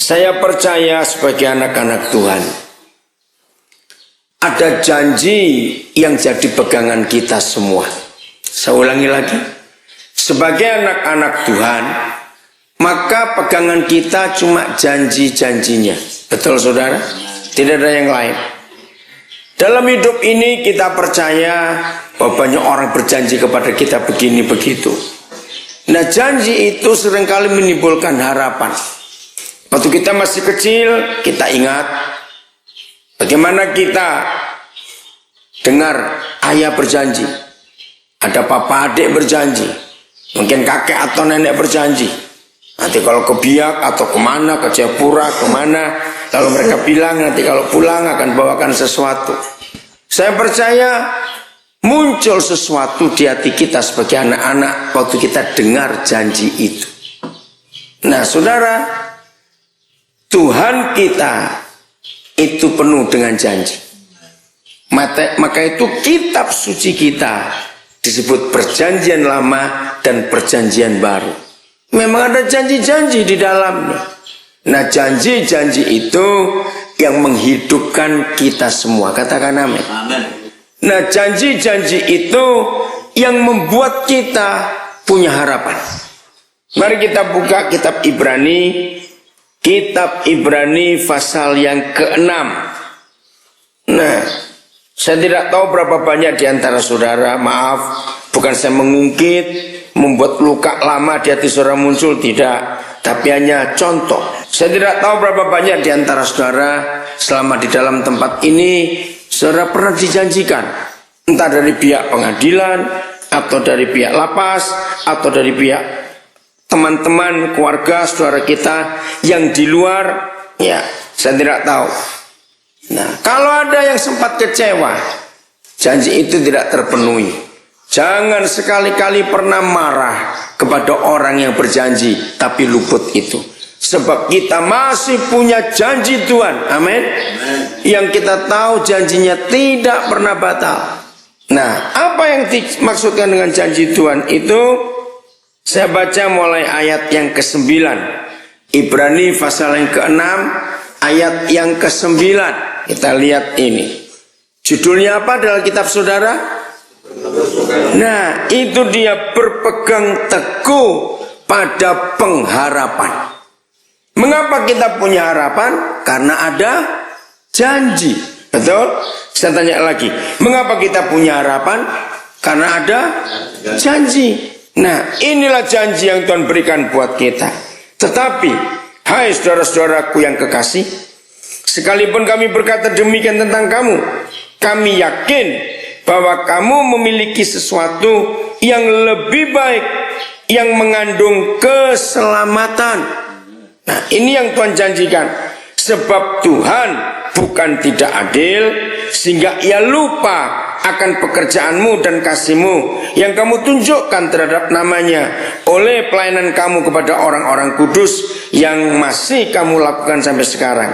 Saya percaya sebagai anak-anak Tuhan, ada janji yang jadi pegangan kita semua. Saya ulangi lagi, sebagai anak-anak Tuhan, maka pegangan kita cuma janji-janjinya. Betul saudara? Tidak ada yang lain. Dalam hidup ini kita percaya bahwa banyak orang berjanji kepada kita begini begitu. Nah, janji itu seringkali menimbulkan harapan. Waktu kita masih kecil, kita ingat bagaimana kita dengar ayah berjanji, ada papa adik berjanji, mungkin kakek atau nenek berjanji. Nanti kalau ke Biak atau kemana, ke Jayapura, kemana, lalu mereka bilang nanti kalau pulang akan bawakan sesuatu. Saya percaya muncul sesuatu di hati kita sebagai anak-anak waktu kita dengar janji itu. Nah saudara, Tuhan kita itu penuh dengan janji. Maka itu kitab suci kita disebut perjanjian lama dan perjanjian baru. Memang ada janji-janji di dalamnya. Nah, janji-janji itu yang menghidupkan kita semua. Katakan amin. Nah, janji-janji itu yang membuat kita punya harapan. Mari kita buka kitab Ibrani. Kitab Ibrani pasal yang ke-6. Nah, saya tidak tahu berapa banyak di antara saudara, maaf, bukan saya mengungkit, membuat luka lama di hati saudara muncul, tidak. Tapi hanya contoh. Saya tidak tahu berapa banyak di antara saudara selama di dalam tempat ini, saudara pernah dijanjikan. Entah dari pihak pengadilan, atau dari pihak lapas, atau dari pihak teman-teman, keluarga, saudara kita yang di luar, ya saya tidak tahu. Nah, kalau ada yang sempat kecewa, janji itu tidak terpenuhi, jangan sekali-kali pernah marah kepada orang yang berjanji tapi luput itu. Sebab kita masih punya janji Tuhan, amin. Yang kita tahu janjinya tidak pernah batal. Nah, apa yang dimaksudkan dengan janji Tuhan itu? Saya baca mulai ayat yang ke-9. Ibrani pasal yang ke-6 ayat yang ke-9. Kita lihat ini. Judulnya apa dalam kitab saudara? Nah, itu dia berpegang teguh pada pengharapan. Mengapa kita punya harapan? Karena ada janji. Betul? Saya tanya lagi. Mengapa kita punya harapan? Karena ada janji. Nah, inilah janji yang Tuhan berikan buat kita. Tetapi, hai saudara-saudaraku yang kekasih, sekalipun kami berkata demikian tentang kamu, kami yakin bahwa kamu memiliki sesuatu yang lebih baik, yang mengandung keselamatan. Nah, ini yang Tuhan janjikan. Sebab Tuhan bukan tidak adil, sehingga ia lupa akan pekerjaanmu dan kasihmu yang kamu tunjukkan terhadap namanya oleh pelayanan kamu kepada orang-orang kudus yang masih kamu lakukan sampai sekarang.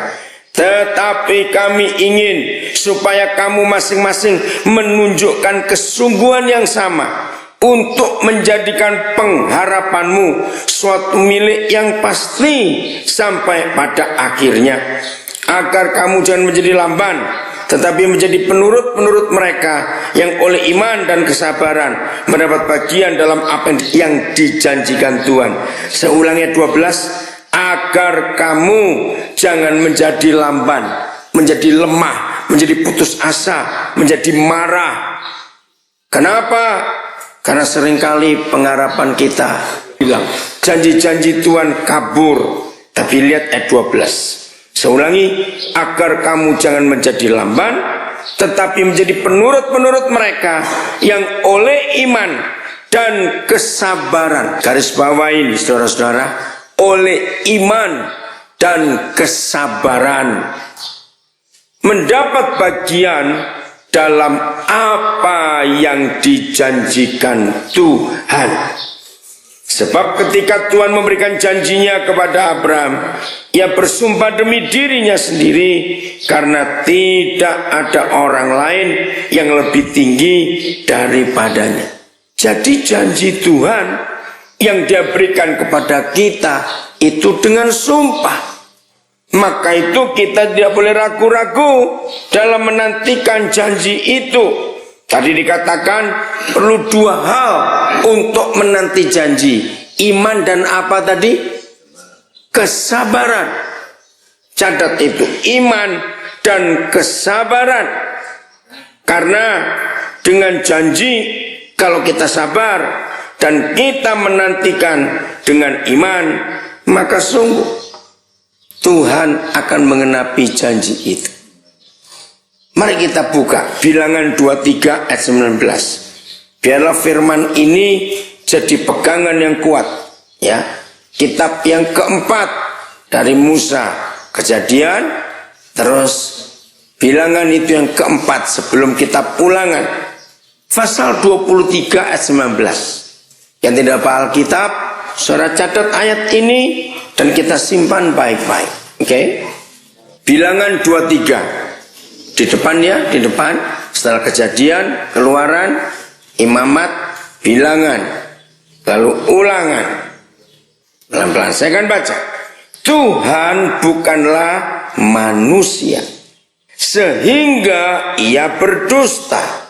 Tetapi kami ingin supaya kamu masing-masing menunjukkan kesungguhan yang sama untuk menjadikan pengharapanmu suatu milik yang pasti sampai pada akhirnya, agar kamu jangan menjadi lamban, tetapi menjadi penurut-penurut mereka yang oleh iman dan kesabaran mendapat bagian dalam apa yang dijanjikan Tuhan. Saya ulangi 12, agar kamu jangan menjadi lamban, menjadi lemah, menjadi putus asa, menjadi marah. Kenapa? Karena seringkali pengharapan kita bilang janji-janji Tuhan kabur. Tapi lihat ayat 12. Saya ulangi, agar kamu jangan menjadi lamban, tetapi menjadi penurut-penurut mereka yang oleh iman dan kesabaran. Garis bawah ini saudara-saudara, oleh iman dan kesabaran mendapat bagian dalam apa yang dijanjikan Tuhan. Sebab ketika Tuhan memberikan janjinya kepada Abraham, ia bersumpah demi dirinya sendiri, karena tidak ada orang lain yang lebih tinggi daripadanya. Jadi janji Tuhan yang dia berikan kepada kita itu dengan sumpah. Maka itu kita tidak boleh ragu-ragu dalam menantikan janji itu. Tadi dikatakan perlu dua hal untuk menanti janji. Iman dan apa tadi? Kesabaran. Catat itu, iman dan kesabaran. Karena dengan janji, kalau kita sabar dan kita menantikan dengan iman, maka sungguh Tuhan akan mengenapi janji itu. Mari kita buka Bilangan 23 ayat 19. Biarlah firman ini jadi pegangan yang kuat, ya. Kitab yang keempat dari Musa, Kejadian, terus Bilangan itu yang keempat sebelum kitab Ulangan. Pasal 23 ayat 19. Yang tidak hafal Alkitab, saudara catat ayat ini dan kita simpan baik-baik. Oke? Bilangan 23. Di depan ya, di depan. Setelah Kejadian, Keluaran, Imamat, Bilangan, lalu Ulangan. Pelan-pelan saya akan baca. Tuhan bukanlah manusia sehingga ia berdusta,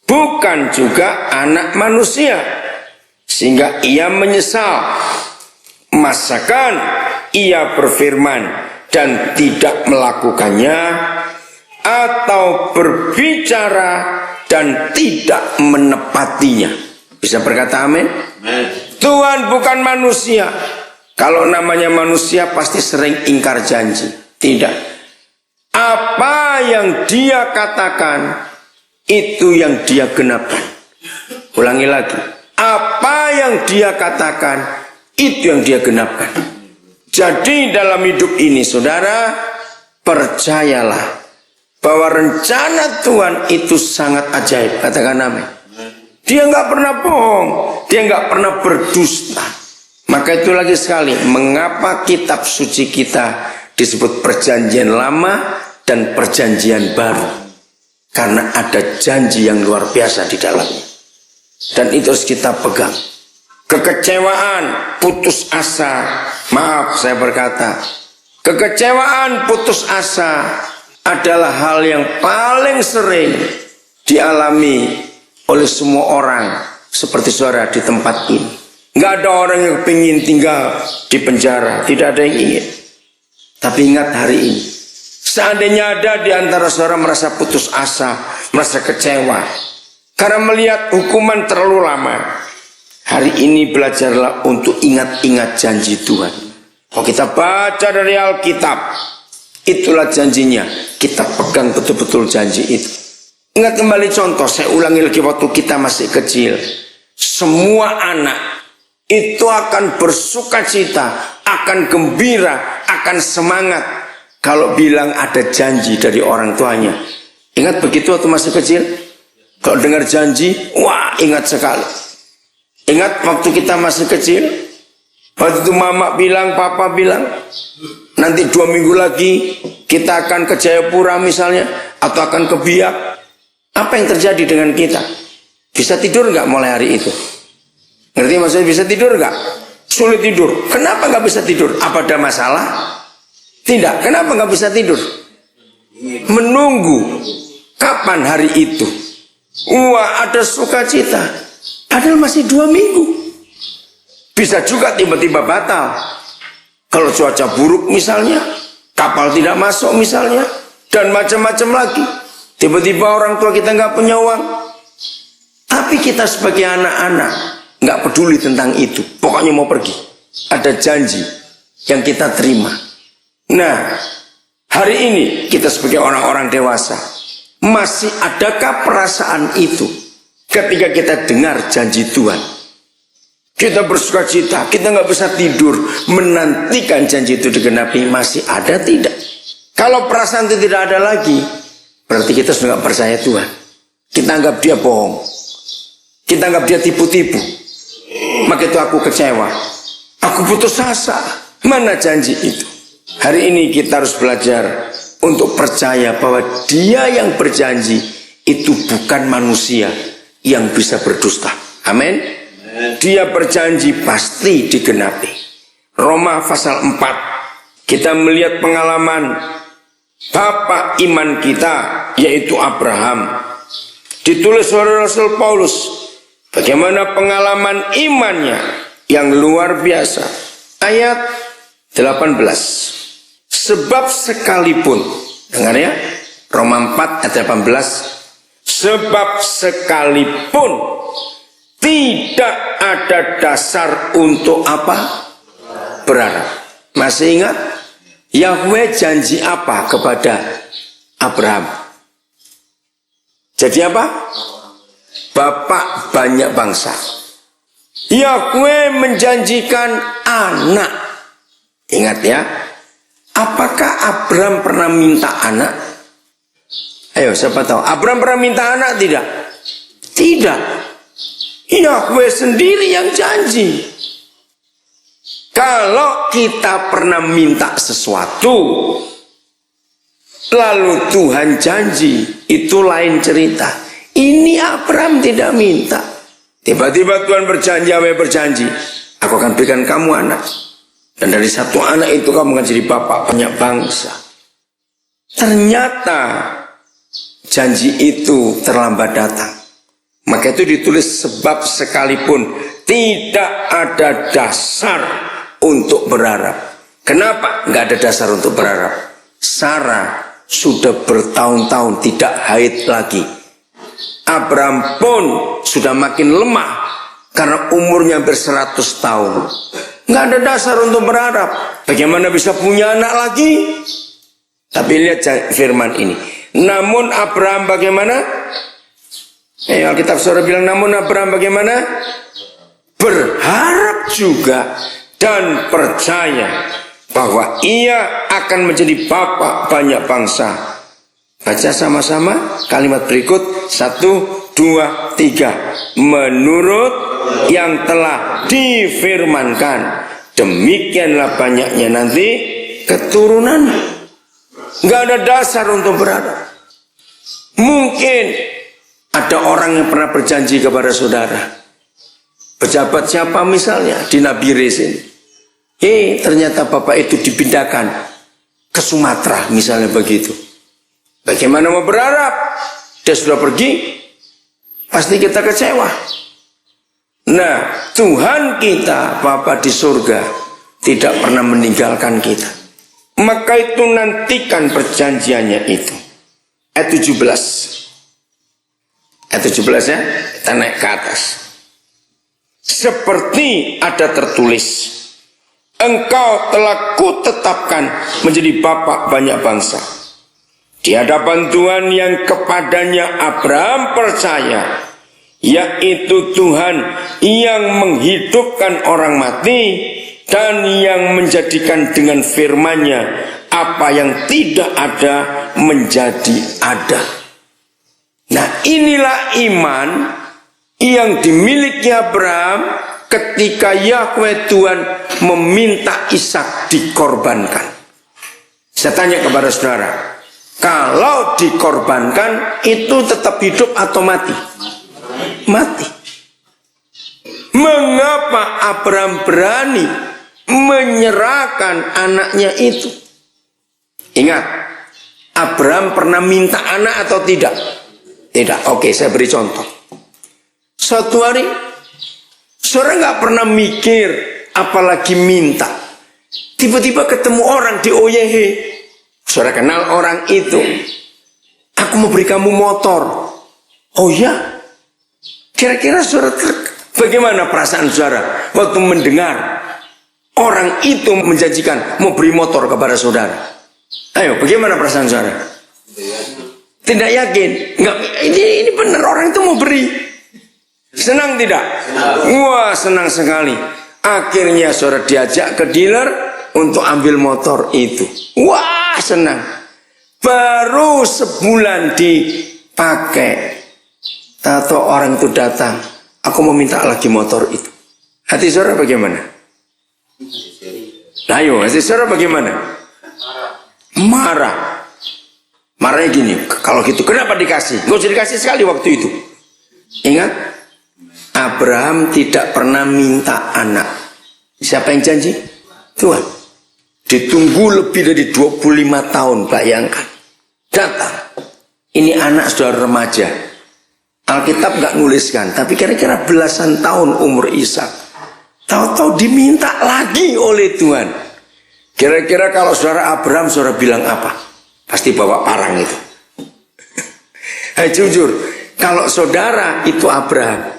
bukan juga anak manusia sehingga ia menyesal. Masakan ia berfirman dan tidak melakukannya, atau berbicara dan tidak menepatinya? Bisa berkata amin? Tuhan bukan manusia. Kalau namanya manusia pasti sering ingkar janji. Tidak. Apa yang dia katakan, itu yang dia genapkan. Ulangi lagi. Apa yang dia katakan, itu yang dia genapkan. Jadi dalam hidup ini saudara, percayalah bahwa rencana Tuhan itu sangat ajaib. Katakan amin. Dia nggak pernah bohong, dia nggak pernah berdusta. Maka itu lagi sekali, mengapa kitab suci kita disebut perjanjian lama dan perjanjian baru? Karena ada janji yang luar biasa di dalamnya. Dan itu harus kita pegang. Kekecewaan, putus asa, maaf saya berkata, kekecewaan, putus asa adalah hal yang paling sering dialami oleh semua orang seperti saudara di tempat ini. Nggak ada orang yang ingin tinggal di penjara, tidak ada yang ingin. Tapi ingat hari ini, seandainya ada di antara saudara merasa putus asa, merasa kecewa karena melihat hukuman terlalu lama, hari ini belajarlah untuk ingat-ingat janji Tuhan. Kalau kita baca dari Alkitab, itulah janjinya. Kita pegang betul-betul janji itu. Ingat kembali contoh, saya ulangi lagi waktu kita masih kecil. Semua anak itu akan bersuka cita, akan gembira, akan semangat kalau bilang ada janji dari orang tuanya. Ingat begitu waktu masih kecil? Kalau dengar janji, wah ingat sekali. Ingat waktu kita masih kecil, waktu itu mama bilang, papa bilang, nanti 2 minggu lagi kita akan ke Jayapura misalnya, atau akan ke Biak. Apa yang terjadi dengan kita? Bisa tidur nggak mulai hari itu? Ngerti maksudnya bisa tidur nggak? Sulit tidur. Kenapa nggak bisa tidur? Apa ada masalah? Tidak. Kenapa nggak bisa tidur? Menunggu kapan hari itu. Wah, ada sukacita. Padahal masih 2 minggu. Bisa juga tiba-tiba batal. Kalau cuaca buruk misalnya, kapal tidak masuk misalnya, dan macam-macam lagi. Tiba-tiba orang tua kita nggak punya uang. Tapi kita sebagai anak-anak nggak peduli tentang itu. Pokoknya mau pergi. Ada janji yang kita terima. Nah, hari ini kita sebagai orang-orang dewasa, masih adakah perasaan itu ketika kita dengar janji Tuhan? Kita bersuka cita, kita nggak bisa tidur menantikan janji itu digenapi. Masih ada tidak? Kalau perasaan itu tidak ada lagi, berarti kita sudah nggak percaya Tuhan. Kita anggap dia bohong, kita anggap dia tipu-tipu. Maka itu aku kecewa, aku putus asa. Mana janji itu? Hari ini kita harus belajar untuk percaya bahwa dia yang berjanji itu bukan manusia yang bisa berdusta. Amin. Dia berjanji pasti digenapi. Roma pasal 4 kita melihat pengalaman bapak iman kita, yaitu Abraham. Ditulis oleh Rasul Paulus, bagaimana pengalaman imannya yang luar biasa. Ayat 18. Sebab sekalipun, dengar ya, Roma 4 ayat 18. Sebab sekalipun tidak ada dasar untuk apa? Berharap. Masih ingat? Yahweh janji apa kepada Abraham? Jadi apa? Bapak banyak bangsa. Yahweh menjanjikan anak. Ingat ya. Apakah Abraham pernah minta anak? Ayo, siapa tahu? Abraham pernah minta anak tidak? Tidak. Yahweh sendiri yang janji. Kalau kita pernah minta sesuatu, lalu Tuhan janji, itu lain cerita. Ini Abraham tidak minta. Tiba-tiba Tuhan berjanji, Yahweh berjanji, aku akan berikan kamu anak. Dan dari satu anak itu kamu akan jadi bapak banyak bangsa. Ternyata janji itu terlambat datang. Maka itu ditulis sebab sekalipun tidak ada dasar untuk berharap. Kenapa nggak ada dasar untuk berharap? Sarah sudah bertahun-tahun tidak haid lagi. Abraham pun sudah makin lemah karena umurnya hampir 100 tahun. Nggak ada dasar untuk berharap. Bagaimana bisa punya anak lagi? Tapi lihat firman ini. Namun Abraham bagaimana? Alkitab saudara bilang, namun Abraham bagaimana? Berharap juga dan percaya bahwa ia akan menjadi bapak banyak bangsa. Baca sama-sama kalimat berikut. 1, 2, 3. Menurut yang telah difirmankan, demikianlah banyaknya nanti keturunan. Nggak ada dasar untuk berharap. Mungkin ada orang yang pernah berjanji kepada saudara, pejabat siapa misalnya di Nabi Resin, ternyata bapak itu dipindahkan ke Sumatera misalnya begitu. Bagaimana mau berharap? Dia sudah pergi, pasti kita kecewa. Nah, Tuhan kita, Bapa di surga, tidak pernah meninggalkan kita. Maka itu nantikan perjanjiannya itu. Ayat 17. Ayat 17 ya, kita naik ke atas. Seperti ada tertulis, engkau telah kutetapkan menjadi bapak banyak bangsa. Di hadapan Tuhan yang kepadanya Abraham percaya, yaitu Tuhan yang menghidupkan orang mati dan yang menjadikan dengan firman-Nya apa yang tidak ada menjadi ada. Nah, inilah iman yang dimiliki Abraham ketika Yahweh Tuhan meminta Ishak dikorbankan. Saya tanya kepada saudara, kalau dikorbankan itu tetap hidup atau mati? Mati. Mengapa Abraham berani menyerahkan anaknya itu? Ingat, Abraham pernah minta anak atau tidak? Tidak. Oke, saya beri contoh. Suatu hari, saudara nggak pernah mikir, apalagi minta. Tiba-tiba ketemu orang di OYH. Saudara kenal orang itu. Aku mau beri kamu motor. Oh ya? Kira-kira saudara, bagaimana perasaan saudara waktu mendengar orang itu menjanjikan mau beri motor kepada saudara? Ayo, bagaimana perasaan saudara? Tidak yakin. Enggak, ini benar orang itu mau beri. Senang tidak? Wah, senang sekali. Akhirnya saudara diajak ke dealer untuk ambil motor itu. Wah, senang. Baru sebulan dipakai, atau orang itu datang, aku mau minta lagi motor itu. Hati saudara bagaimana? Ayo, hati saudara bagaimana? Marah. Marahnya gini, kalau gitu kenapa dikasih? Gak usah dikasih sekali waktu itu. Ingat, Abraham tidak pernah minta anak. Siapa yang janji? Tuhan. Ditunggu lebih dari 25 tahun, bayangkan. Datang. Ini anak sudah remaja. Alkitab nggak nuliskan, tapi kira-kira belasan tahun umur Ishak. Tahu-tahu diminta lagi oleh Tuhan. Kira-kira kalau saudara Abraham, saudara bilang apa? Pasti bawa parang itu. Jujur, kalau saudara itu Abraham,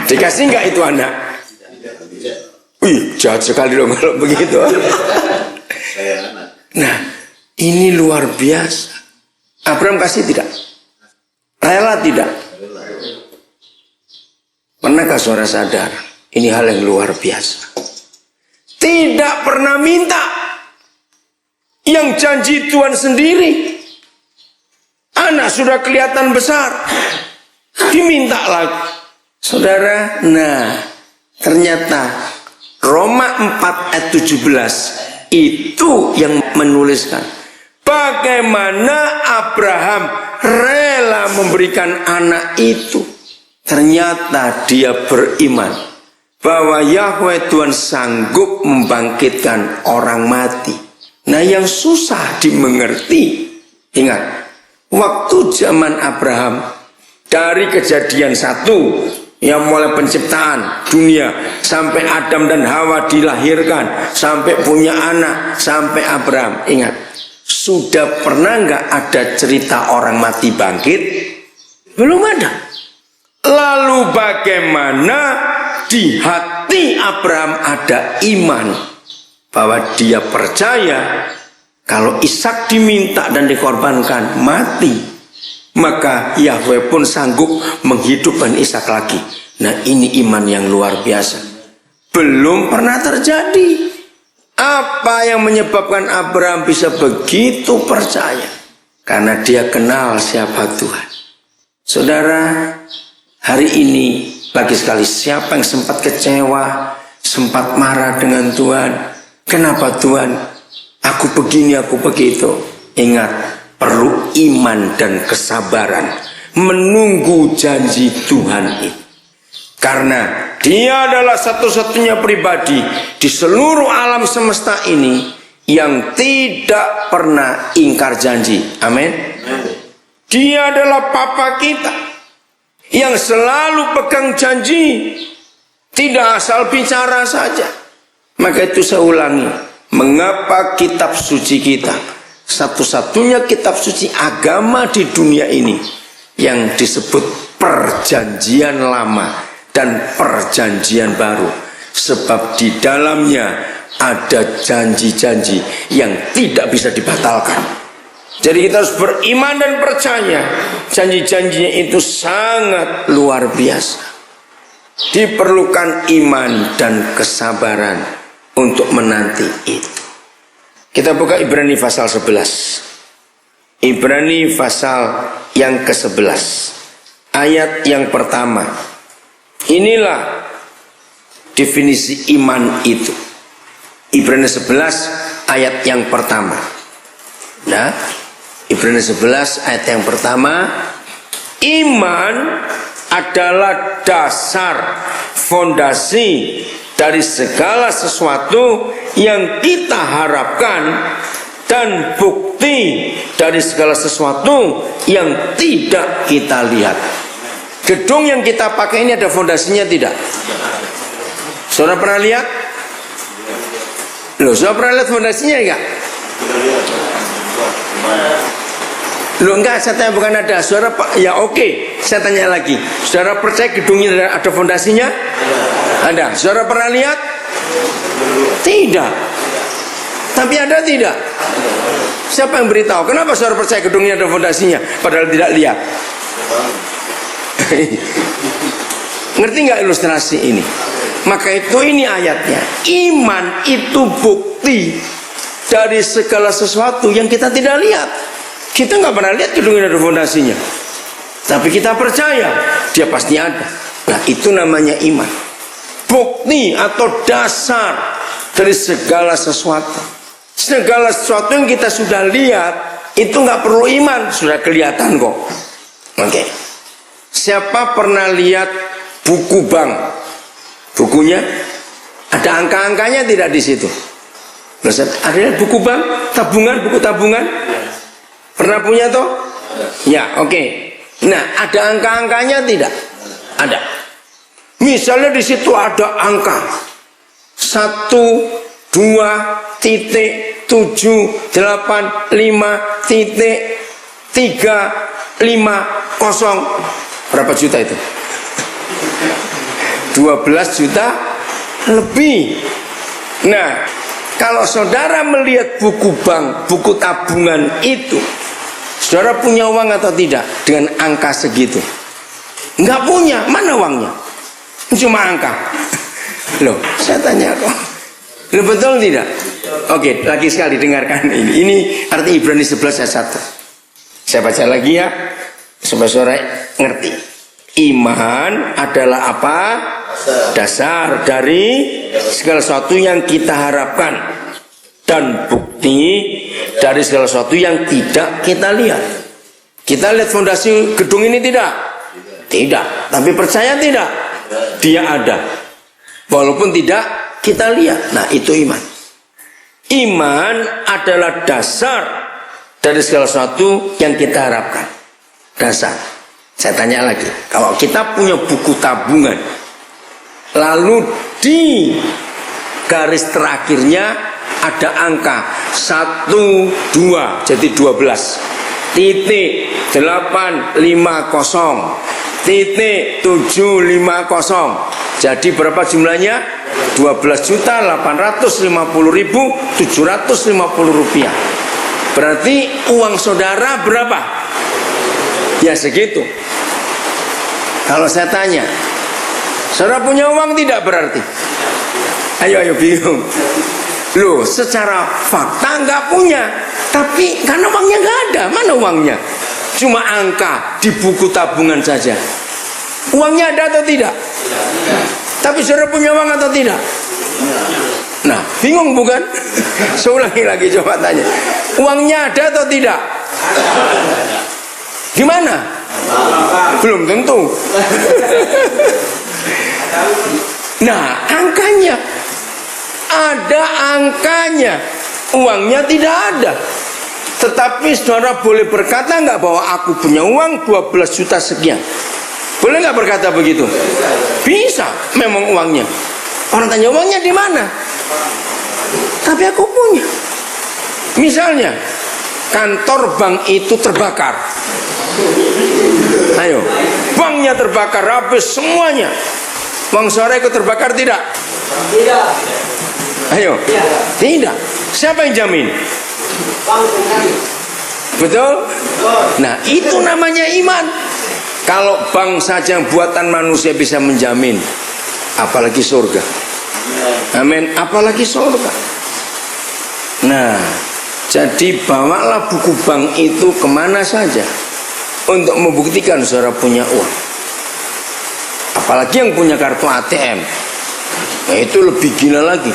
dikasih nggak itu anak? Wih, jahat sekali dong kalau begitu. Nah, ini luar biasa. Abraham kasih tidak? Rela tidak? Pernahkah saudara sadar? Ini hal yang luar biasa. Tidak pernah minta. Yang janji Tuhan sendiri. Anak sudah kelihatan besar. Diminta lagi. Saudara, nah ternyata Roma 4 ayat 17 itu yang menuliskan bagaimana Abraham rela memberikan anak itu. Ternyata dia beriman bahwa Yahweh Tuhan sanggup membangkitkan orang mati. Nah, yang susah dimengerti, ingat, waktu zaman Abraham dari Kejadian 1 yang mulai penciptaan dunia sampai Adam dan Hawa dilahirkan, sampai punya anak, sampai Abraham, ingat, sudah pernah nggak ada cerita orang mati bangkit? Belum ada. Lalu bagaimana di hati Abraham ada iman bahwa dia percaya kalau Ishak diminta dan dikorbankan mati, maka Yahweh pun sanggup menghidupkan Ishak lagi. Nah, ini iman yang luar biasa. Belum pernah terjadi. Apa yang menyebabkan Abraham bisa begitu percaya? Karena dia kenal siapa Tuhan. Saudara, hari ini lagi sekali siapa yang sempat kecewa, sempat marah dengan Tuhan. Kenapa Tuhan? Aku begini, aku begitu. Ingat, perlu iman dan kesabaran menunggu janji Tuhan itu. Karena dia adalah satu-satunya pribadi di seluruh alam semesta ini yang tidak pernah ingkar janji. Amin. Dia adalah Papa kita yang selalu pegang janji, tidak asal bicara saja. Maka itu saya ulangi, mengapa kitab suci kita, satu-satunya kitab suci agama di dunia ini yang disebut perjanjian lama dan perjanjian baru, sebab di dalamnya ada janji-janji yang tidak bisa dibatalkan. Jadi kita harus beriman dan percaya janji-janjinya itu sangat luar biasa. Diperlukan iman dan kesabaran untuk menanti itu. Kita buka Ibrani pasal 11. Ibrani pasal yang ke-11. Ayat yang pertama. Inilah definisi iman itu. Ibrani 11 ayat yang pertama. Nah, Ibrani 11 ayat yang pertama. Iman adalah dasar, fondasi dari segala sesuatu yang kita harapkan dan bukti dari segala sesuatu yang tidak kita lihat. Gedung yang kita pakai ini ada fondasinya tidak? Saudara pernah lihat? Loh, saudara pernah lihat fondasinya enggak? Loh, enggak, saya tanya bukan ada. Saudara, ya oke, saya tanya lagi. Saudara percaya gedungnya ada fondasinya? Ada. Saudara pernah lihat? Tidak. Tapi ada tidak? Siapa yang beritahu? Kenapa saudara percaya gedungnya ada fondasinya padahal tidak lihat? Ngerti nggak ilustrasi ini? Maka itu ini ayatnya. Iman itu bukti dari segala sesuatu yang kita tidak lihat. Kita nggak pernah lihat gedungnya ada fondasinya, tapi kita percaya dia pasti ada. Nah, itu namanya iman. Bukti atau dasar dari segala sesuatu. Segala sesuatu yang kita sudah lihat itu nggak perlu iman, sudah kelihatan kok. Oke. Siapa pernah lihat buku bank? Bukunya ada angka-angkanya tidak di situ? Ada buku bank, tabungan, buku tabungan? Pernah punya toh? Ya, oke. Nah, ada angka-angkanya tidak? Ada. Misalnya di situ ada angka 1, 2, 3,5,350. Berapa juta itu? 12 juta lebih. Nah, kalau saudara melihat buku bank, buku tabungan itu, saudara punya uang atau tidak dengan angka segitu? Enggak punya, mana uangnya? Cuma angka. Loh, saya tanya kok. Loh, betul tidak? Oke, lagi sekali dengarkan ini. Ini arti Ibrani 11 ayat 1. Saya baca lagi ya, supaya saudara ngerti. Iman adalah apa? Dasar dari segala sesuatu yang kita harapkan, dan bukti dari segala sesuatu yang tidak kita lihat. Kita lihat fondasi gedung ini tidak? Tidak. Tapi percaya tidak? Dia ada, walaupun tidak kita lihat. Nah, itu iman. Iman adalah dasar dari segala sesuatu yang kita harapkan. Dasar. Saya tanya lagi, kalau kita punya buku tabungan, lalu di garis terakhirnya ada angka 1, 2, jadi 12, titik 850, titik 750. Jadi berapa jumlahnya? 12.850.750 rupiah. Berarti uang saudara berapa? Ya segitu. Kalau saya tanya, saudara punya uang tidak berarti? Ayo bingung. Loh, secara fakta nggak punya, tapi karena uangnya nggak ada, mana uangnya? Cuma angka di buku tabungan saja. Uangnya ada atau tidak? Tapi saudara punya uang atau tidak? Nah, bingung bukan? Saya ulangi lagi, coba tanya. Uangnya ada atau tidak? Gimana? Belum tentu. Nah, angkanya ada, angkanya, uangnya tidak ada. Tetapi saudara boleh berkata nggak bahwa aku punya uang 12 juta sekian? Boleh nggak berkata begitu? Bisa, memang uangnya. Orang tanya uangnya di mana? Tapi aku punya. Misalnya kantor bank itu terbakar. Ayo, banknya terbakar habis semuanya. Uang saudara ikut terbakar tidak? Tidak. Ayo, tidak. Siapa yang jamin? Betul? Nah, itu namanya iman. Kalau bank saja buatan manusia bisa menjamin, apalagi surga. Amin. Apalagi surga. Nah, jadi bawalah buku bank itu kemana saja untuk membuktikan saudara punya uang. Apalagi yang punya kartu ATM, nah itu lebih gila lagi.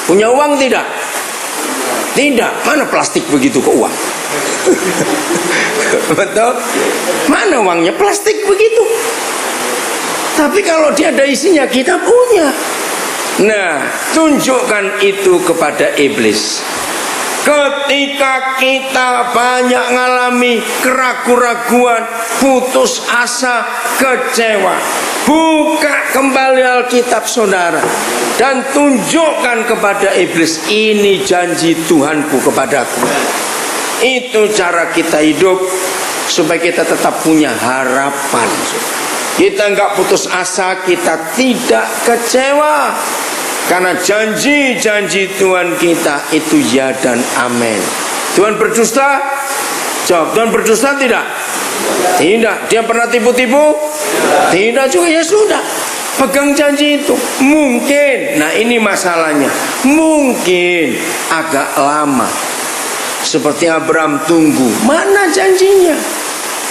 Punya uang tidak? Tidak. Mana plastik begitu ke uang? Betul? Mana uangnya? Plastik begitu. Tapi kalau dia ada isinya, kita punya. Nah, tunjukkan itu kepada iblis. Ketika kita banyak mengalami keraguan-raguan, putus asa, kecewa, buka kembali Alkitab saudara dan tunjukkan kepada iblis, ini janji Tuhanku kepadaku. Itu cara kita hidup supaya kita tetap punya harapan. Kita nggak putus asa, kita tidak kecewa. Karena janji-janji Tuhan kita itu ya dan amin. Tuhan berdusta? Jawab, Tuhan berdusta tidak? Tidak. Dia pernah tipu-tipu? Tidak juga, ya sudah. Pegang janji itu. Mungkin, nah ini masalahnya, mungkin agak lama. Seperti Abraham tunggu, mana janjinya?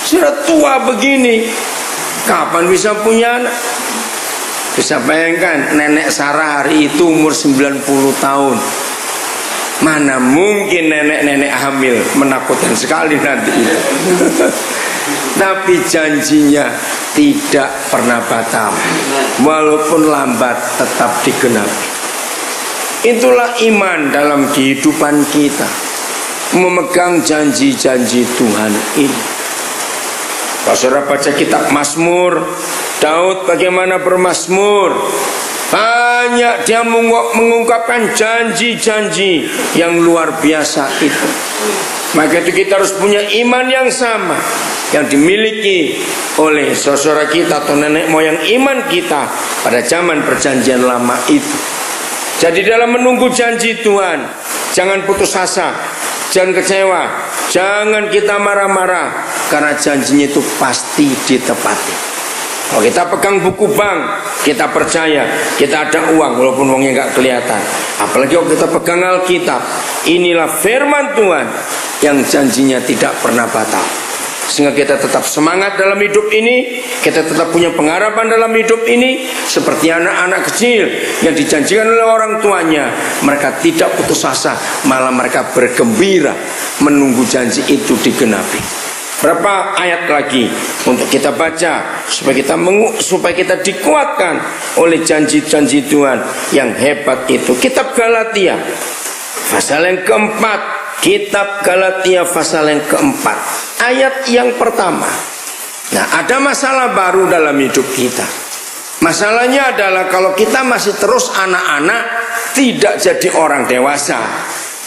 Sudah tua begini, kapan bisa punya anak? Bisa bayangkan nenek Sarah hari itu umur 90 tahun. Mana mungkin nenek-nenek hamil, menakutkan sekali nanti itu. Tapi janjinya tidak pernah batal. Walaupun lambat tetap digenapi. Itulah iman dalam kehidupan kita, memegang janji-janji Tuhan ini. Kalau saudara baca kitab Mazmur, Daud bagaimana bermazmur, banyak dia mengungkapkan janji-janji yang luar biasa itu. Maka itu kita harus punya iman yang sama yang dimiliki oleh saudara kita atau nenek moyang iman kita pada zaman perjanjian lama itu. Jadi dalam menunggu janji Tuhan, jangan putus asa, jangan kecewa, jangan kita marah-marah, karena janjinya itu pasti ditepati. Kalau kita pegang buku bank, kita percaya kita ada uang walaupun uangnya nggak kelihatan. Apalagi kalau kita pegang Alkitab, inilah firman Tuhan yang janjinya tidak pernah batal. Sehingga kita tetap semangat dalam hidup ini, kita tetap punya pengharapan dalam hidup ini. Seperti anak-anak kecil yang dijanjikan oleh orang tuanya, mereka tidak putus asa, malah mereka bergembira menunggu janji itu digenapi. Berapa ayat lagi untuk kita baca supaya kita dikuatkan oleh janji-janji Tuhan yang hebat itu. Kitab Galatia pasal yang keempat, kitab Galatia pasal yang keempat, ayat yang pertama. Nah, ada masalah baru dalam hidup kita. Masalahnya adalah kalau kita masih terus anak-anak, tidak jadi orang dewasa,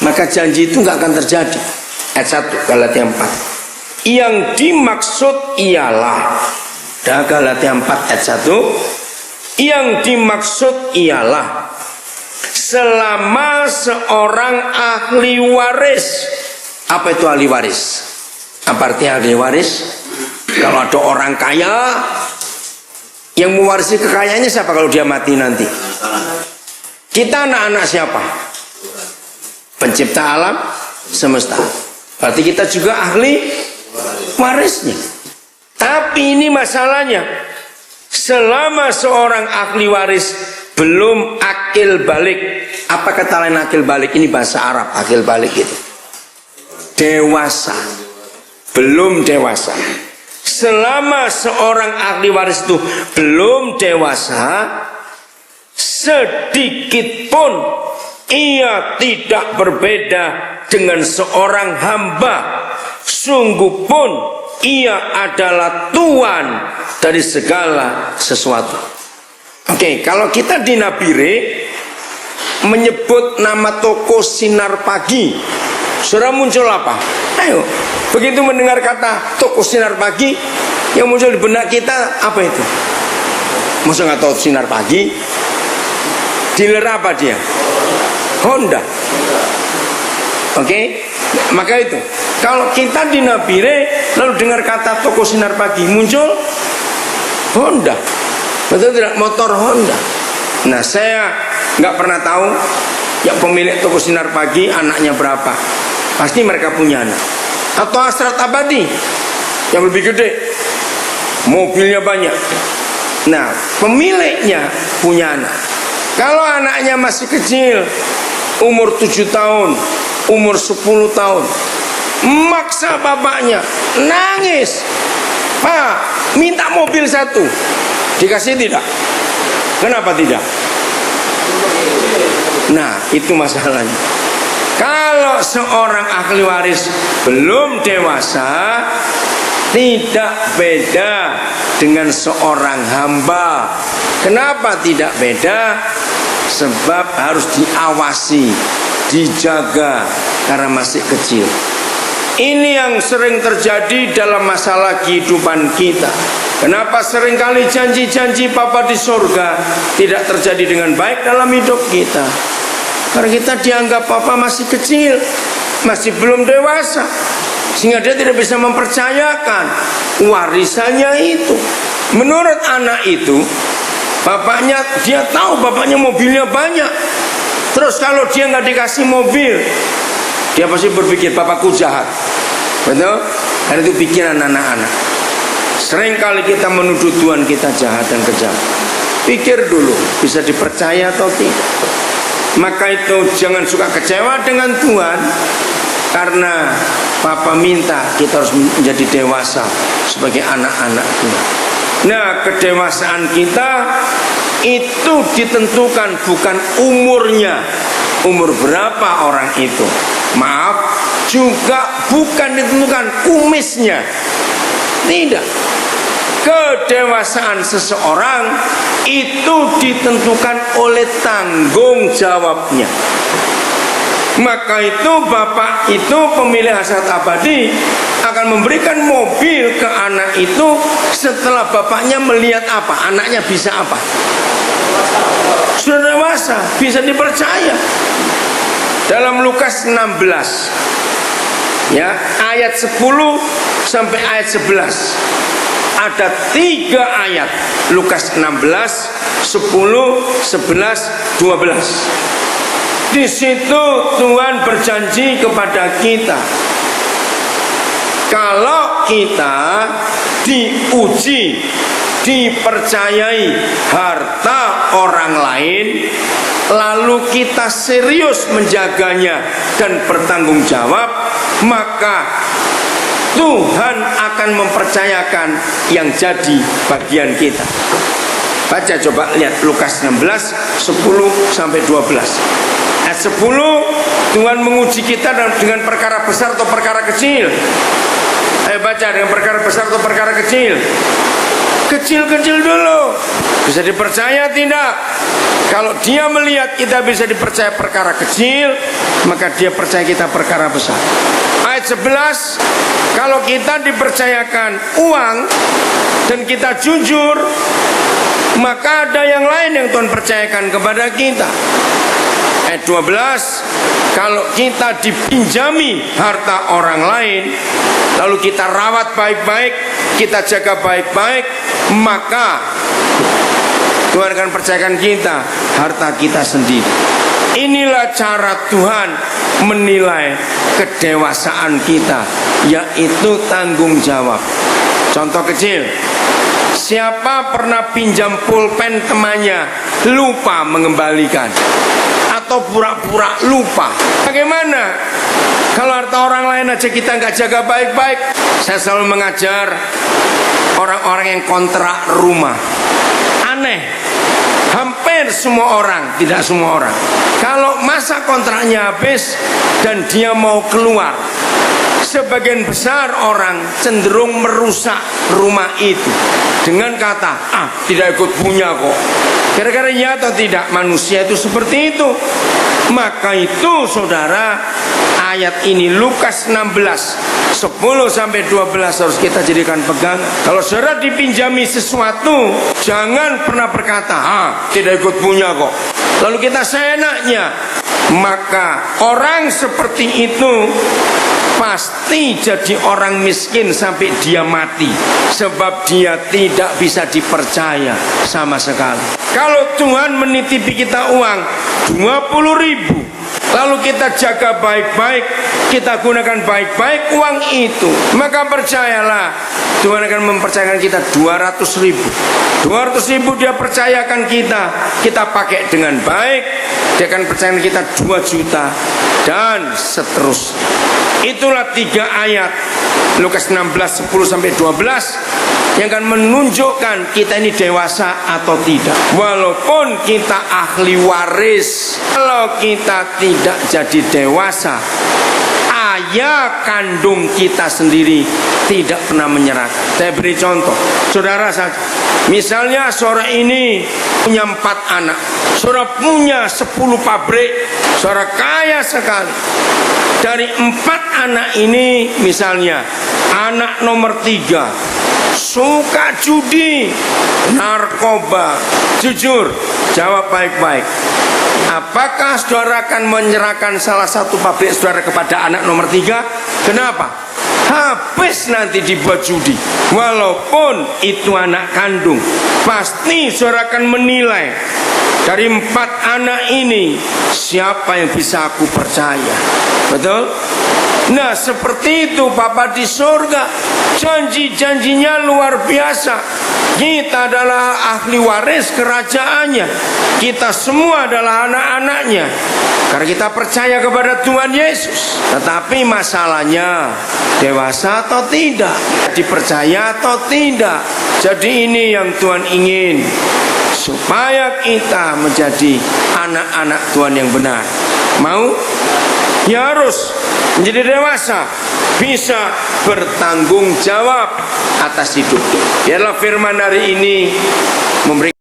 maka janji itu nggak akan terjadi. Ayat 1 Galatia 4. Yang dimaksud ialah, Galatia 4 ayat 1, yang dimaksud ialah selama seorang ahli waris. Apa itu ahli waris? Apa arti ahli waris? Kalau ada orang kaya, yang mewarisi kekayaannya siapa kalau dia mati nanti? Kita anak-anak siapa? Pencipta alam semesta. Berarti kita juga ahli warisnya. Tapi ini masalahnya, selama seorang ahli waris belum akil balik. Apa kata lain akil balik? Ini bahasa Arab, akil balik itu dewasa, belum dewasa. Selama seorang ahli waris itu belum dewasa, sedikit pun ia tidak berbeda dengan seorang hamba. Sungguh pun ia adalah Tuhan dari segala sesuatu. Oke, kalau kita di Nabire menyebut nama toko Sinar Pagi, saudara muncul apa? Ayo, begitu mendengar kata toko Sinar Pagi, yang muncul di benak kita apa itu? Masa nggak tahu Sinar Pagi? Dealer apa dia? Honda. Oke, maka itu kalau kita di Nabire lalu dengar kata toko Sinar Pagi, muncul Honda. Betul tidak? Motor Honda. Nah, saya nggak pernah tahu ya pemilik toko Sinar Pagi anaknya berapa. Pasti mereka punya anak. Atau Asrat Abadi yang lebih gede, mobilnya banyak. Nah, pemiliknya punya anak. Kalau anaknya masih kecil, umur 7 tahun, umur 10 tahun, maksa bapaknya, nangis, Pak, minta mobil 1. Dikasih tidak? Kenapa tidak? Nah, itu masalahnya. Kalau seorang ahli waris belum dewasa, tidak beda dengan seorang hamba. Kenapa tidak beda? Sebab harus diawasi, dijaga karena masih kecil. Ini yang sering terjadi dalam masalah kehidupan kita. Kenapa seringkali janji-janji Papa di surga tidak terjadi dengan baik dalam hidup kita? Karena kita dianggap Papa masih kecil, masih belum dewasa, sehingga dia tidak bisa mempercayakan warisannya itu. Menurut anak itu, bapaknya, dia tahu bapaknya mobilnya banyak. Terus kalau dia nggak dikasih mobil, dia pasti berpikir bapakku jahat. Betul? Karena itu pikiran anak-anak. Seringkali kita menuduh Tuhan kita jahat dan kejam. Pikir dulu, bisa dipercaya atau tidak. Maka itu jangan suka kecewa dengan Tuhan, karena Papa minta kita harus menjadi dewasa sebagai anak-anak Tuhan. Nah, kedewasaan kita itu ditentukan bukan umurnya, umur berapa orang itu. Maaf, juga bukan ditentukan kumisnya. Tidak. Kedewasaan seseorang itu ditentukan oleh tanggung jawabnya. Maka itu bapak itu pemilik hasrat abadi akan memberikan mobil ke anak itu setelah bapaknya melihat apa? Anaknya bisa apa? Sudah dewasa, bisa dipercaya. Dalam Lukas 16 ya, ayat 10 sampai ayat 11 ada 3 ayat. Lukas 16, 10, 11, 12. Di situ Tuhan berjanji kepada kita, kalau kita diuji, dipercayai harta orang lain, lalu kita serius menjaganya dan bertanggung jawab, maka Tuhan akan mempercayakan yang jadi bagian kita. Baca coba, lihat Lukas 16, 10 sampai 12. Ayat 10, Tuhan menguji kita dengan perkara besar atau perkara kecil. Ayo baca, dengan perkara besar atau perkara kecil. Kecil-kecil dulu. Bisa dipercaya tidak? Kalau dia melihat kita bisa dipercaya perkara kecil, maka dia percaya kita perkara besar. Ayat 11, kalau kita dipercayakan uang dan kita jujur, maka ada yang lain yang Tuhan percayakan kepada kita. Ayat 12, kalau kita dipinjami harta orang lain, lalu kita rawat baik-baik, kita jaga baik-baik, maka Tuhan akan percayakan kita harta kita sendiri. Inilah cara Tuhan menilai kedewasaan kita, yaitu tanggung jawab. Contoh kecil, siapa pernah pinjam pulpen temannya lupa mengembalikan atau pura-pura lupa? Bagaimana kalau harta orang lain aja kita nggak jaga baik-baik? Saya selalu mengajar orang-orang yang kontrak rumah. Aneh, hampir semua orang, tidak semua orang, kalau masa kontraknya habis dan dia mau keluar, sebagian besar orang cenderung merusak rumah itu dengan kata, tidak ikut punya kok. Kira-kira ya atau tidak? Manusia itu seperti itu. Maka itu saudara, ayat ini Lukas 16 10 sampai 12 harus kita jadikan pegangan. Kalau saudara dipinjami sesuatu, jangan pernah berkata, tidak ikut punya kok, lalu kita seenaknya. Maka orang seperti itu pasti jadi orang miskin sampai dia mati, sebab dia tidak bisa dipercaya sama sekali. Kalau Tuhan menitipi kita uang 20.000, lalu kita jaga baik-baik, kita gunakan baik-baik uang itu, maka percayalah Tuhan akan mempercayakan kita 200.000. 200.000 dia percayakan kita pakai dengan baik, dia akan percayakan kita 2 juta dan seterusnya. Itulah 3 ayat Lukas 16 10 sampai 12 yang akan menunjukkan kita ini dewasa atau tidak. Walaupun kita ahli waris, kalau kita tidak jadi dewasa, ayah kandung kita sendiri tidak pernah menyerahkan. Saya beri contoh, saudara saja. Misalnya saudara ini punya 4 anak, saudara punya 10 pabrik, saudara kaya sekali. Dari 4 anak ini, misalnya anak nomor 3 suka judi, narkoba. Jujur, jawab baik-baik. Apakah saudara akan menyerahkan salah satu pabrik saudara kepada anak nomor 3? Kenapa? Habis nanti dibuat judi. Walaupun itu anak kandung, pasti saudara akan menilai, dari 4 anak ini siapa yang bisa aku percaya. Betul? Nah, seperti itu Bapa di surga, janji-janjinya luar biasa. Kita adalah ahli waris kerajaannya, kita semua adalah anak-anaknya, karena kita percaya kepada Tuhan Yesus. Tetapi masalahnya, dewasa atau tidak, dipercaya atau tidak. Jadi ini yang Tuhan ingin, supaya kita menjadi anak-anak Tuhan yang benar. Mau? Ya harus menjadi dewasa, bisa bertanggung jawab atas hidup. Biarlah firman hari ini memberi